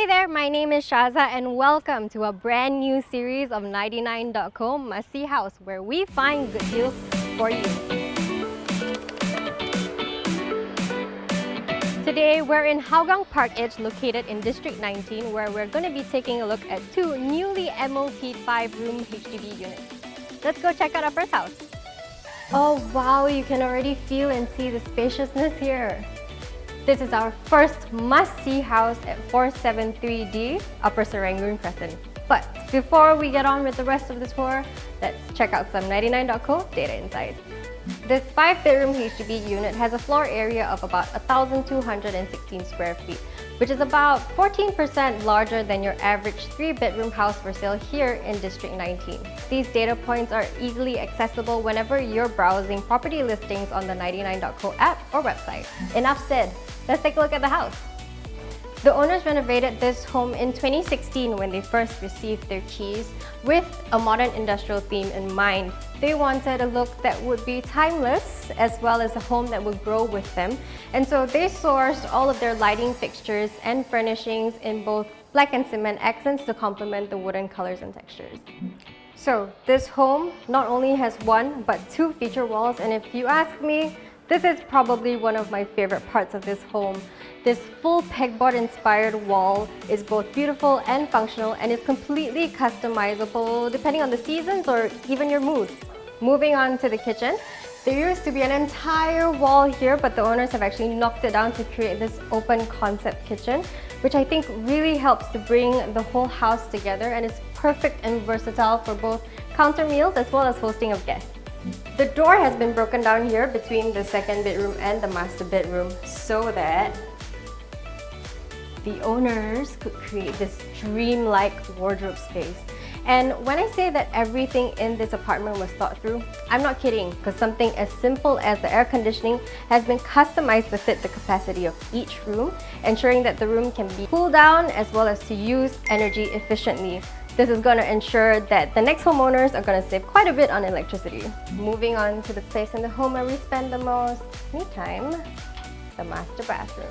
Hey there, my name is Shaza and welcome to a brand new series of 99.co Must See House where we find good deals for you. Today we're in Hougang Park Edge located in District 19 where we're going to be taking a look at two newly MOP'd 5-room HDB units. Let's go check out our first house. Oh wow, you can already feel and see the spaciousness here. This is our first must-see house at 473D, Upper Serangoon Crescent. But before we get on with the rest of the tour, let's check out some 99.co data insights. This 5-bedroom HDB unit has a floor area of about 1,216 square feet, which is about 14% larger than your average 3-bedroom house for sale here in District 19. These data points are easily accessible whenever you're browsing property listings on the 99.co app or website. Enough said, let's take a look at the house. The owners renovated this home in 2016 when they first received their keys with a modern industrial theme in mind. They wanted a look that would be timeless as well as a home that would grow with them. And so they sourced all of their lighting fixtures and furnishings in both black and cement accents to complement the wooden colors and textures. So this home not only has one but two feature walls, and if you ask me, this is probably one of my favorite parts of this home. This full pegboard inspired wall is both beautiful and functional and is completely customizable depending on the seasons or even your mood. Moving on to the kitchen, there used to be an entire wall here, but the owners have actually knocked it down to create this open concept kitchen, which I think really helps to bring the whole house together and is perfect and versatile for both counter meals as well as hosting of guests. The door has been broken down here between the second bedroom and the master bedroom so that the owners could create this dream-like wardrobe space. And when I say that everything in this apartment was thought through, I'm not kidding, because something as simple as the air conditioning has been customized to fit the capacity of each room, ensuring that the room can be cooled down as well as to use energy efficiently. This is going to ensure that the next homeowners are going to save quite a bit on electricity. Moving on to the place in the home where we spend the most me time, the master bathroom.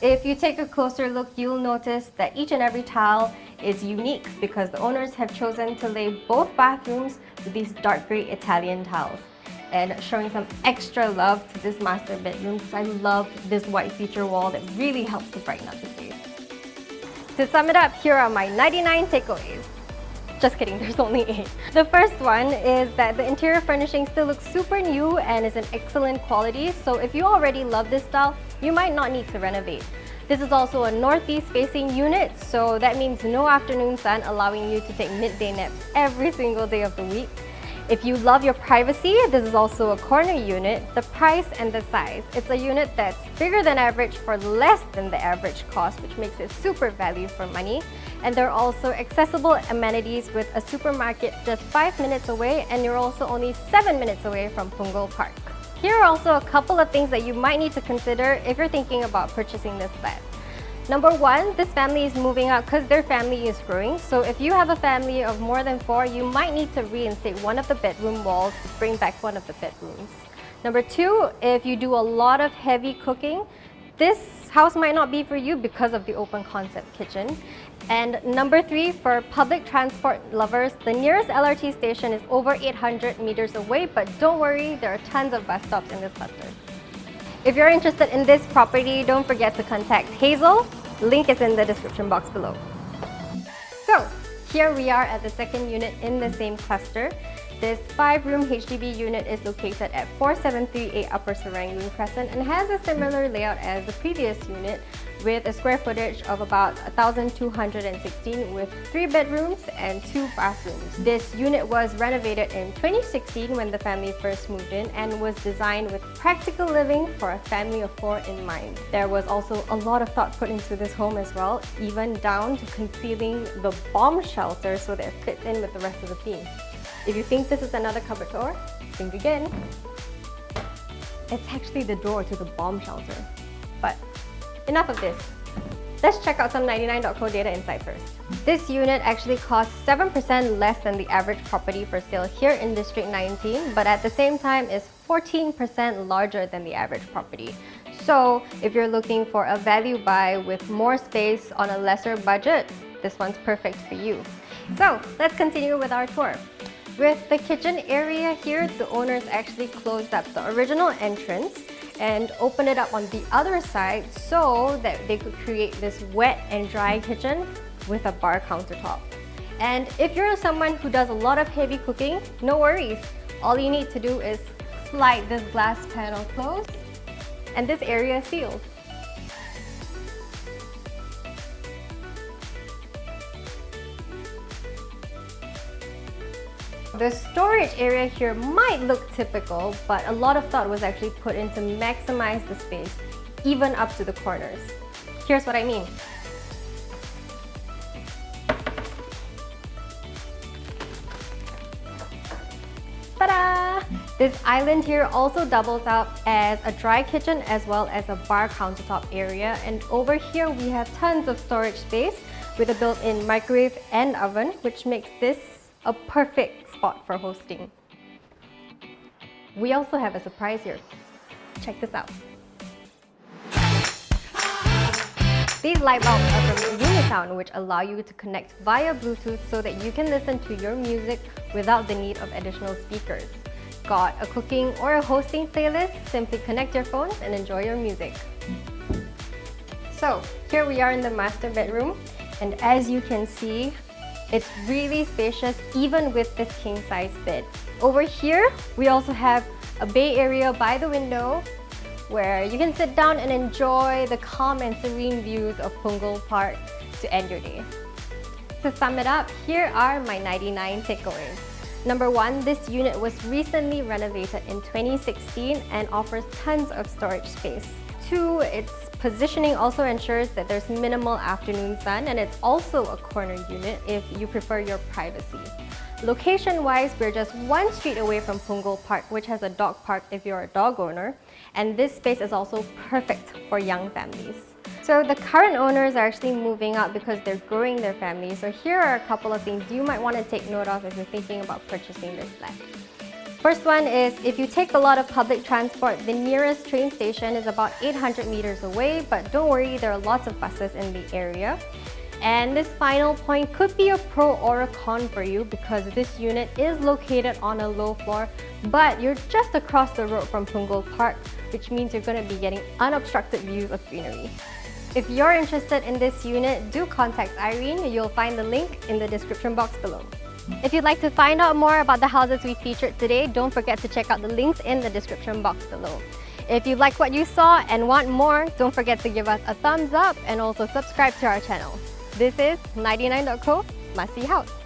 If you take a closer look, you'll notice that each and every tile is unique because the owners have chosen to lay both bathrooms with these dark gray Italian tiles. And showing some extra love to this master bedroom because I love this white feature wall that really helps to brighten up the space. To sum it up, here are my 99 takeaways. Just kidding, there's only 8. The first one is that the interior furnishing still looks super new and is in excellent quality, so if you already love this style, you might not need to renovate. This is also a northeast facing unit, so that means no afternoon sun, allowing you to take midday naps every single day of the week. If you love your privacy, this is also a corner unit. The price and the size. It's a unit that's bigger than average for less than the average cost, which makes it super value for money. And there are also accessible amenities with a supermarket just 5 minutes away, and you're also only 7 minutes away from Punggol Park. Here are also a couple of things that you might need to consider if you're thinking about purchasing this flat. Number one, this family is moving out because their family is growing. So if you have a family of more than 4, you might need to reinstate one of the bedroom walls to bring back one of the bedrooms. Number two, if you do a lot of heavy cooking, this house might not be for you because of the open concept kitchen. And number 3, for public transport lovers, the nearest LRT station is over 800 meters away, but don't worry, there are tons of bus stops in this cluster. If you're interested in this property, don't forget to contact Hazel. Link is in the description box below. So, here we are at the second unit in the same cluster. This 5-room HDB unit is located at 4738 Upper Serangoon Crescent and has a similar layout as the previous unit with a square footage of about 1,216 with 3 bedrooms and 2 bathrooms. This unit was renovated in 2016 when the family first moved in and was designed with practical living for a family of 4 in mind. There was also a lot of thought put into this home as well, even down to concealing the bomb shelter so that it fits in with the rest of the theme. If you think this is another cupboard door, think again. It's actually the door to the bomb shelter. But enough of this. Let's check out some 99.co data insight first. This unit actually costs 7% less than the average property for sale here in District 19, but at the same time is 14% larger than the average property. So if you're looking for a value buy with more space on a lesser budget, this one's perfect for you. So let's continue with our tour. With the kitchen area here, the owners actually closed up the original entrance and opened it up on the other side so that they could create this wet and dry kitchen with a bar countertop. And if you're someone who does a lot of heavy cooking, no worries. All you need to do is slide this glass panel closed and this area is sealed. The storage area here might look typical, but a lot of thought was actually put in to maximize the space, even up to the corners. Here's what I mean. Ta-da! This island here also doubles out as a dry kitchen as well as a bar countertop area. And over here we have tons of storage space with a built-in microwave and oven, which makes this a perfect spot for hosting. We also have a surprise here. Check this out. These light bulbs are from Unisound, which allow you to connect via Bluetooth so that you can listen to your music without the need of additional speakers. Got a cooking or a hosting playlist? Simply connect your phones and enjoy your music. So here we are in the master bedroom, and as you can see, it's really spacious even with this king-size bed. Over here, we also have a bay area by the window where you can sit down and enjoy the calm and serene views of Punggol Park to end your day. To sum it up, here are my 99 takeaways. Number 1, this unit was recently renovated in 2016 and offers tons of storage space. 2, its positioning also ensures that there's minimal afternoon sun, and it's also a corner unit if you prefer your privacy. Location-wise, we're just one street away from Punggol Park, which has a dog park if you're a dog owner, and this space is also perfect for young families. So the current owners are actually moving out because they're growing their family. So here are a couple of things you might want to take note of if you're thinking about purchasing this flat. First one is, if you take a lot of public transport, the nearest train station is about 800 meters away, but don't worry, there are lots of buses in the area. And this final point could be a pro or a con for you because this unit is located on a low floor, but you're just across the road from Punggol Park, which means you're going to be getting unobstructed views of greenery. If you're interested in this unit, do contact Irene. You'll find the link in the description box below. If you'd like to find out more about the houses we featured today, don't forget to check out the links in the description box below. If you like what you saw and want more, don't forget to give us a thumbs up and also subscribe to our channel. This is 99.co, Must See House.